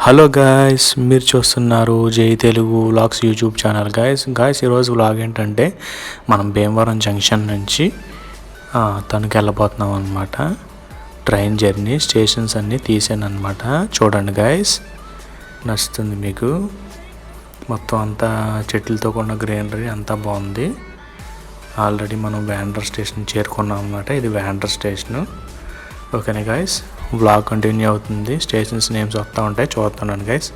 Hello guys, మీరు చూస్తున్నారు జై Telugu vlogs YouTube channel. Guys ఈరోజు వ్లాగ్ ఏంటంటే మనం భీమవరం జంక్షన్ నుంచి తణుకు వెళ్ళబోతున్నాం అనమాట. ట్రైన్ జర్నీ స్టేషన్స్ అన్నీ తీసాను అనమాట. చూడండి గాయ్స్, నచ్చుతుంది మీకు. మొత్తం అంతా చెట్లతో కూడిన గ్రీనరీ అంతా బాగుంది. ఆల్రెడీ మనం వ్యాండర్ స్టేషన్ చేరుకున్నాం అనమాట. ఇది వ్యాండర్ స్టేషను. ఓకేనా గైస్, వ్లాగ్ కంటిన్యూ అవుతుంది. స్టేషన్స్ నేమ్స్ వస్తూ ఉంటాయి, చూస్తున్నాను guys.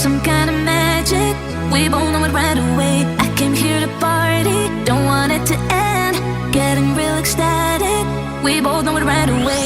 Some kind of magic, we both know it right away. I came here to party, don't want it to end. Getting real ecstatic, we both know it right away.